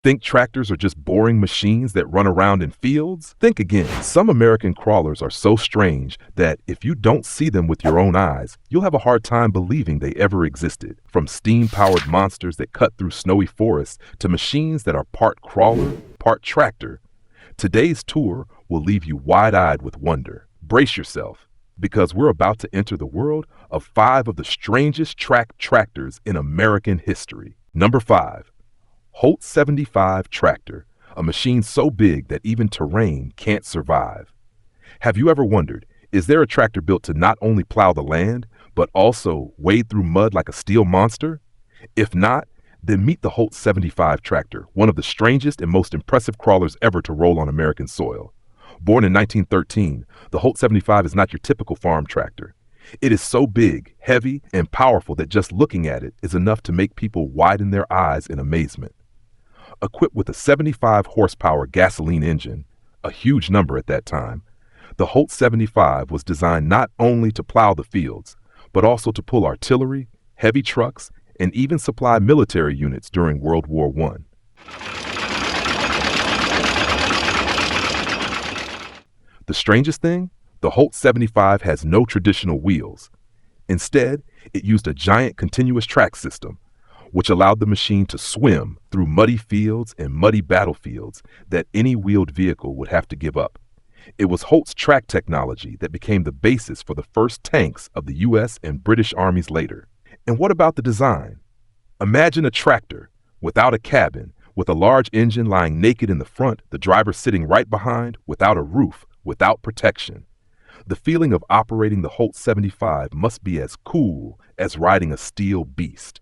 Think tractors are just boring machines that run around in fields? Think again. Some American crawlers are so strange that if you don't see them with your own eyes, you'll have a hard time believing they ever existed. From steam-powered monsters that cut through snowy forests to machines that are part crawler, part tractor, today's tour will leave you wide-eyed with wonder. Brace yourself, because we're about to enter the world of 5 of the strangest track tractors in American history. Number 5. Holt 75 tractor, a machine so big that even terrain can't survive. Have you ever wondered, is there a tractor built to not only plow the land, but also wade through mud like a steel monster? If not, then meet the Holt 75 tractor, one of the strangest and most impressive crawlers ever to roll on American soil. Born in 1913, the Holt 75 is not your typical farm tractor. It is so big, heavy, and powerful that just looking at it is enough to make people widen their eyes in amazement. Equipped with a 75 horsepower gasoline engine, a huge number at that time, the Holt 75 was designed not only to plow the fields, but also to pull artillery, heavy trucks, and even supply military units during World War I. The strangest thing? The Holt 75 has no traditional wheels. Instead, it used a giant continuous track system, which allowed the machine to swim through muddy fields and muddy battlefields that any wheeled vehicle would have to give up. It was Holt's track technology that became the basis for the first tanks of the U.S. and British armies later. And what about the design? Imagine a tractor without a cabin, with a large engine lying naked in the front, the driver sitting right behind, without a roof, without protection. The feeling of operating the Holt 75 must be as cool as riding a steel beast.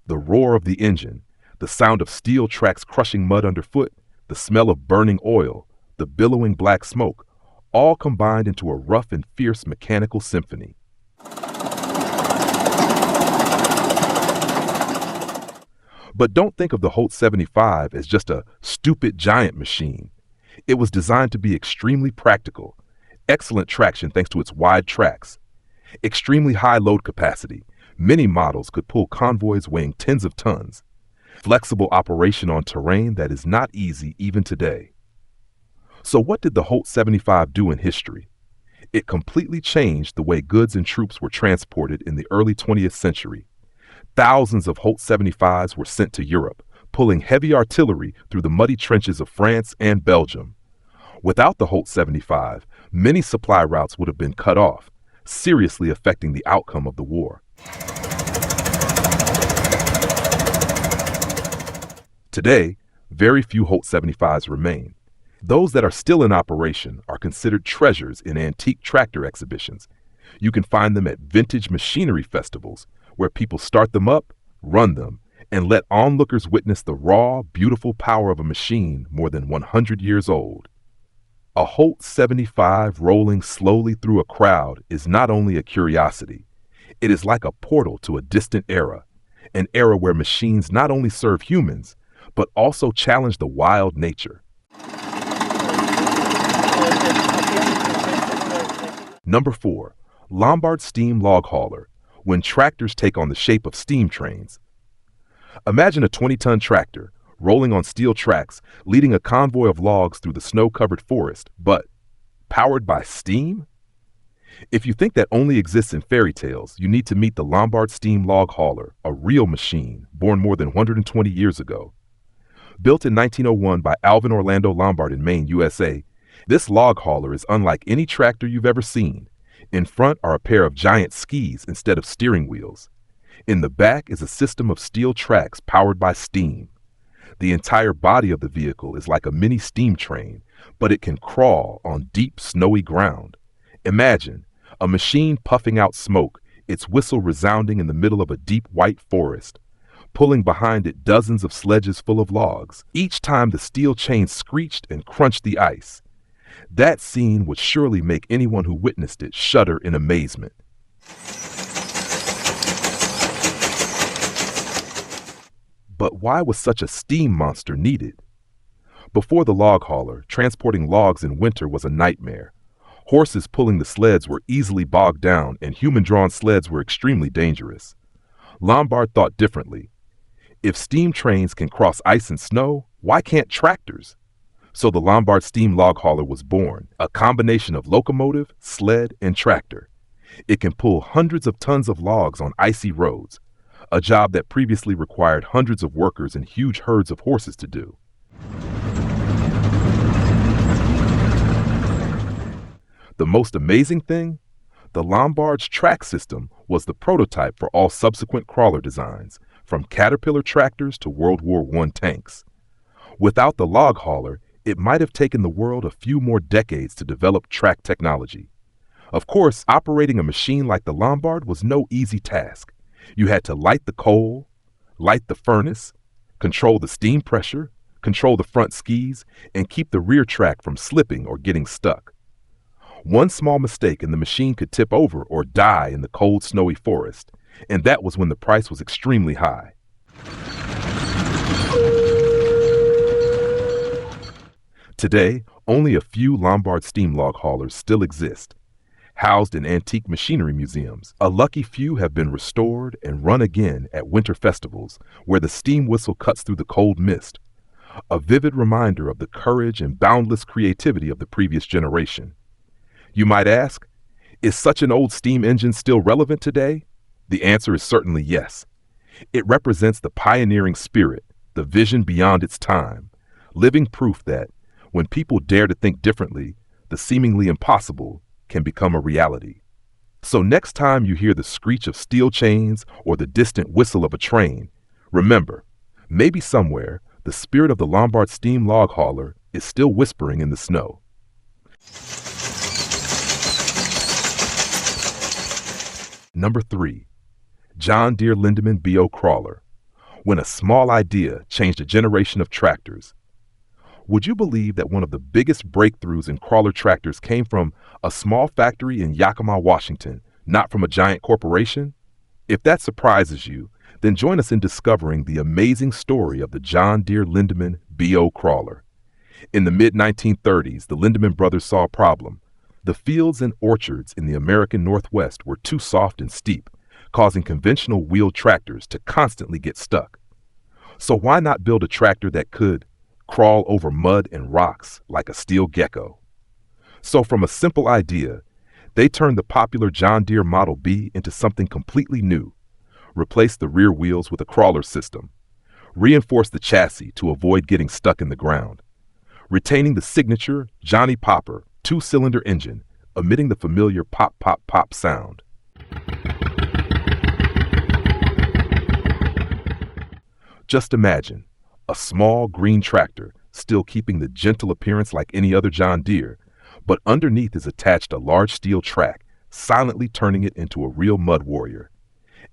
The roar of the engine, the sound of steel tracks crushing mud underfoot, the smell of burning oil, the billowing black smoke, all combined into a rough and fierce mechanical symphony. But don't think of the Holt 75 as just a stupid giant machine. It was designed to be extremely practical, excellent traction thanks to its wide tracks, extremely high load capacity. Many models could pull convoys weighing tens of tons. Flexible operation on terrain that is not easy even today. So what did the Holt 75 do in history? It completely changed the way goods and troops were transported in the early 20th century. Thousands of Holt 75s were sent to Europe, pulling heavy artillery through the muddy trenches of France and Belgium. Without the Holt 75, many supply routes would have been cut off, seriously affecting the outcome of the war. Today, very few Holt 75s remain. Those that are still in operation are considered treasures in antique tractor exhibitions. You can find them at vintage machinery festivals, where people start them up, run them, and let onlookers witness the raw, beautiful power of a machine more than 100 years old. A Holt 75 rolling slowly through a crowd is not only a curiosity, it is like a portal to a distant era, an era where machines not only serve humans, but also challenge the wild nature. Number 4. Lombard Steam Log Hauler, when tractors take on the shape of steam trains. Imagine a 20-ton tractor rolling on steel tracks, leading a convoy of logs through the snow-covered forest, but powered by steam? If you think that only exists in fairy tales, you need to meet the Lombard Steam Log Hauler, a real machine born more than 120 years ago. Built in 1901 by Alvin Orlando Lombard in Maine, USA, this log hauler is unlike any tractor you've ever seen. In front are a pair of giant skis instead of steering wheels. In the back is a system of steel tracks powered by steam. The entire body of the vehicle is like a mini steam train, but it can crawl on deep, snowy ground. Imagine a machine puffing out smoke, its whistle resounding in the middle of a deep white forest. Pulling behind it dozens of sledges full of logs, each time the steel chain screeched and crunched the ice. That scene would surely make anyone who witnessed it shudder in amazement. But why was such a steam monster needed? Before the log hauler, transporting logs in winter was a nightmare. Horses pulling the sleds were easily bogged down, and human-drawn sleds were extremely dangerous. Lombard thought differently. If steam trains can cross ice and snow, Why can't tractors? So the Lombard Steam Log Hauler was born, a combination of locomotive, sled, and tractor. It can pull hundreds of tons of logs on icy roads, a job that previously required hundreds of workers and huge herds of horses to do. The most amazing thing? The Lombard's track system was the prototype for all subsequent crawler designs, from Caterpillar tractors to World War I tanks. Without the log hauler, it might have taken the world a few more decades to develop track technology. Of course, operating a machine like the Lombard was no easy task. You had to light the coal, light the furnace, control the steam pressure, control the front skis, and keep the rear track from slipping or getting stuck. One small mistake and the machine could tip over or die in the cold, snowy forest, and that was when the price was extremely high. Today, only a few Lombard steam log haulers still exist. Housed in antique machinery museums, a lucky few have been restored and run again at winter festivals where the steam whistle cuts through the cold mist, a vivid reminder of the courage and boundless creativity of the previous generation. You might ask, is such an old steam engine still relevant today? The answer is certainly yes. It represents the pioneering spirit, the vision beyond its time, living proof that when people dare to think differently, the seemingly impossible can become a reality. So next time you hear the screech of steel chains or the distant whistle of a train, remember, maybe somewhere the spirit of the Lombard Steam Log Hauler is still whispering in the snow. Number 3. John Deere Lindeman BO Crawler. When a small idea changed a generation of tractors. Would you believe that one of the biggest breakthroughs in crawler tractors came from a small factory in Yakima, Washington, not from a giant corporation? If that surprises you, then join us in discovering the amazing story of the John Deere Lindeman BO Crawler. In the mid-1930s, the Lindamman brothers saw a problem. The fields and orchards in the American Northwest were too soft and steep, causing conventional wheeled tractors to constantly get stuck. So why not build a tractor that could crawl over mud and rocks like a steel gecko? So from a simple idea, they turned the popular John Deere Model B into something completely new, replaced the rear wheels with a crawler system, reinforced the chassis to avoid getting stuck in the ground, retaining the signature Johnny Popper two-cylinder engine, emitting the familiar pop, pop, pop sound. Just imagine a small green tractor still keeping the gentle appearance like any other John Deere, but underneath is attached a large steel track, silently turning it into a real mud warrior.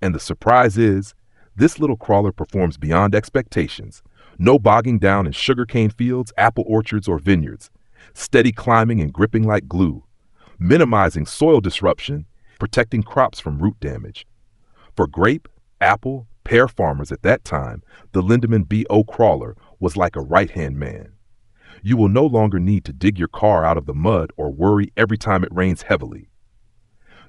And the surprise is, this little crawler performs beyond expectations. No bogging down in sugarcane fields, apple orchards, or vineyards. Steady climbing and gripping like glue, minimizing soil disruption, protecting crops from root damage. For grape, apple, pear farmers at that time, the Lindeman BO Crawler was like a right-hand man. You will no longer need to dig your car out of the mud or worry every time it rains heavily.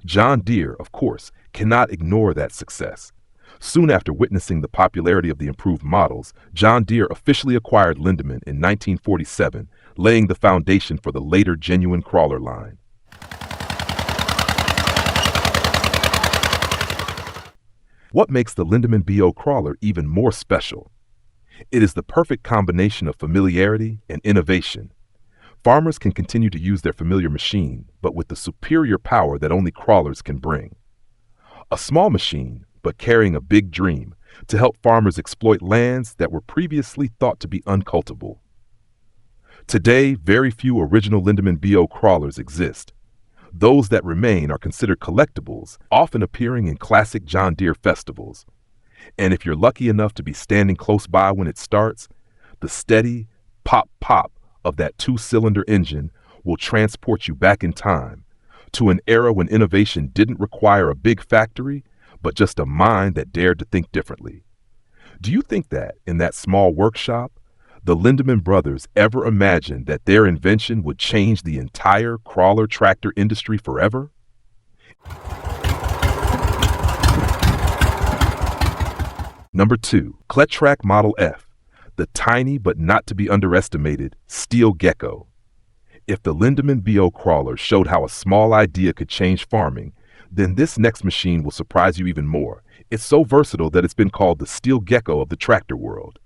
John Deere, of course, cannot ignore that success. Soon after witnessing the popularity of the improved models, John Deere officially acquired Lindamman in 1947, laying the foundation for the later genuine crawler line. What makes the Lindamman BO Crawler even more special? It is the perfect combination of familiarity and innovation. Farmers can continue to use their familiar machine, but with the superior power that only crawlers can bring. A small machine, but carrying a big dream to help farmers exploit lands that were previously thought to be uncultivable. Today, very few original Lindamman BO crawlers exist. Those that remain are considered collectibles, often appearing in classic John Deere festivals. And if you're lucky enough to be standing close by when it starts, the steady pop-pop of that two-cylinder engine will transport you back in time to an era when innovation didn't require a big factory, but just a mind that dared to think differently. Do you think that, in that small workshop, the Lindamman brothers ever imagined that their invention would change the entire crawler tractor industry forever? Number 2, Cletrac Model F, the tiny but not to be underestimated steel gecko. If the Lindeman BO Crawler showed how a small idea could change farming, then this next machine will surprise you even more. It's so versatile that it's been called the steel gecko of the tractor world.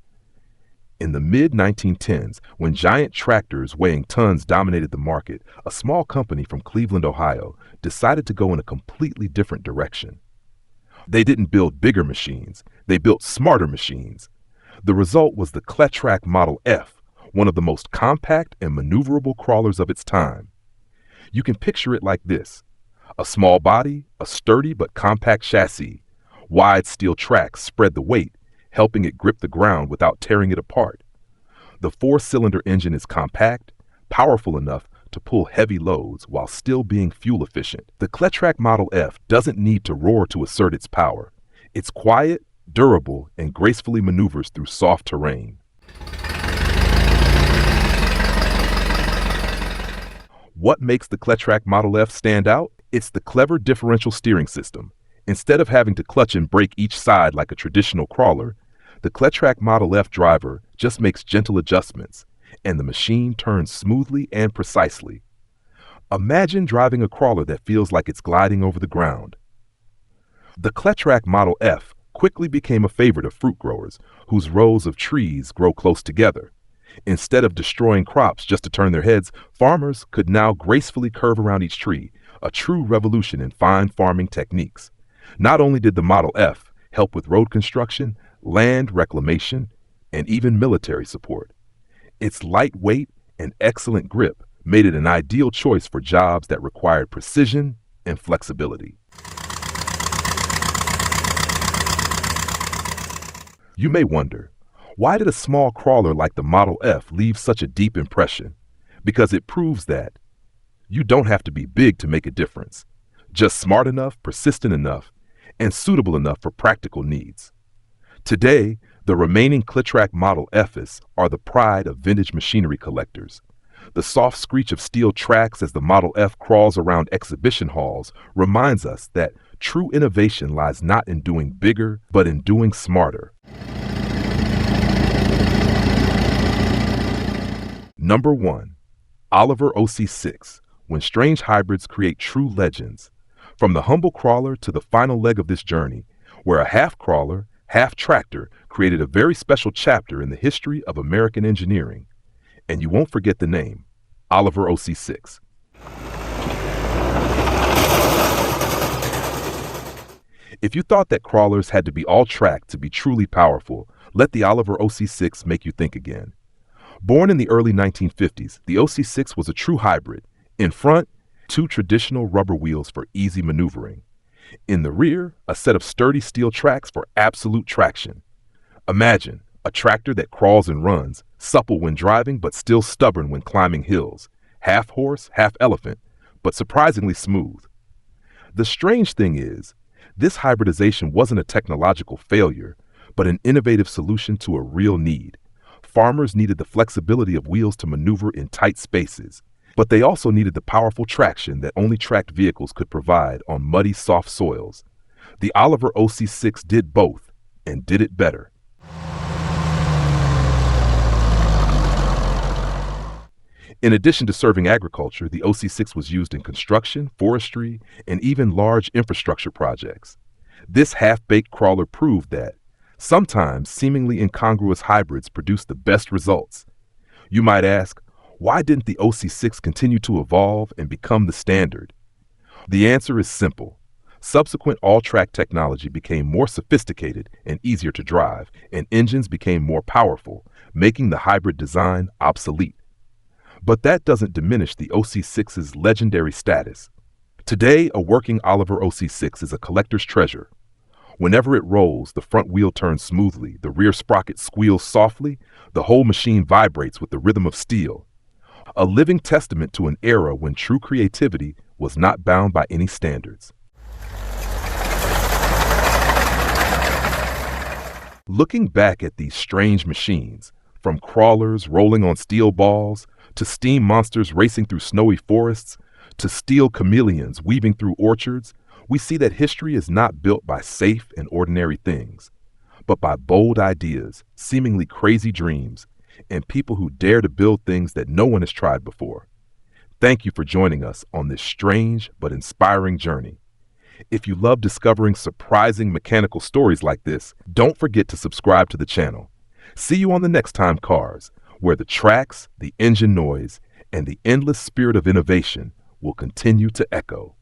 In the mid-1910s, when giant tractors weighing tons dominated the market, a small company from Cleveland, Ohio, decided to go in a completely different direction. They didn't build bigger machines, they built smarter machines. The result was the Cletrac Model F, one of the most compact and maneuverable crawlers of its time. You can picture it like this: a small body, a sturdy but compact chassis. Wide steel tracks spread the weight, helping it grip the ground without tearing it apart. The four-cylinder engine is compact, powerful enough to pull heavy loads while still being fuel efficient. The Cletrac Model F doesn't need to roar to assert its power. It's quiet, durable, and gracefully maneuvers through soft terrain. What makes the Cletrac Model F stand out? It's the clever differential steering system. Instead of having to clutch and brake each side like a traditional crawler, the Cletrac Model F driver just makes gentle adjustments, and the machine turns smoothly and precisely. Imagine driving a crawler that feels like it's gliding over the ground. The Cletrac Model F quickly became a favorite of fruit growers whose rows of trees grow close together. Instead of destroying crops just to turn their heads, farmers could now gracefully curve around each tree, a true revolution in fine farming techniques. Not only did the Model F help with road construction, land reclamation, and even military support, its lightweight and excellent grip made it an ideal choice for jobs that required precision and flexibility. You may wonder, why did a small crawler like the Model F leave such a deep impression? Because it proves that you don't have to be big to make a difference. Just smart enough, persistent enough, and suitable enough for practical needs. Today, the remaining Cletrac Model Fs are the pride of vintage machinery collectors. The soft screech of steel tracks as the Model F crawls around exhibition halls reminds us that true innovation lies not in doing bigger, but in doing smarter. Number 1. Oliver OC6, when strange hybrids create true legends. From the humble crawler to the final leg of this journey, where a half-crawler, half-tractor created a very special chapter in the history of American engineering. And you won't forget the name, Oliver OC6. If you thought that crawlers had to be all track to be truly powerful, let the Oliver OC6 make you think again. Born in the early 1950s, the OC6 was a true hybrid. In front, 2 traditional rubber wheels for easy maneuvering. In the rear, a set of sturdy steel tracks for absolute traction. Imagine a tractor that crawls and runs, supple when driving but still stubborn when climbing hills, half horse, half elephant, but surprisingly smooth. The strange thing is, this hybridization wasn't a technological failure, but an innovative solution to a real need. Farmers needed the flexibility of wheels to maneuver in tight spaces, but they also needed the powerful traction that only tracked vehicles could provide on muddy, soft soils. The Oliver OC6 did both, and did it better. In addition to serving agriculture, the OC6 was used in construction, forestry, and even large infrastructure projects. This half-baked crawler proved that sometimes seemingly incongruous hybrids produce the best results. You might ask, why didn't the OC6 continue to evolve and become the standard? The answer is simple. Subsequent all-track technology became more sophisticated and easier to drive, and engines became more powerful, making the hybrid design obsolete. But that doesn't diminish the OC6's legendary status. Today, a working Oliver OC6 is a collector's treasure. Whenever it rolls, the front wheel turns smoothly, the rear sprocket squeals softly, the whole machine vibrates with the rhythm of steel. A living testament to an era when true creativity was not bound by any standards. Looking back at these strange machines, from crawlers rolling on steel balls, to steam monsters racing through snowy forests, to steel chameleons weaving through orchards, we see that history is not built by safe and ordinary things, but by bold ideas, seemingly crazy dreams, and people who dare to build things that no one has tried before. Thank you for joining us on this strange but inspiring journey. If you love discovering surprising mechanical stories like this, don't forget to subscribe to the channel. See you on the next time Cars, where the tracks, the engine noise, and the endless spirit of innovation will continue to echo.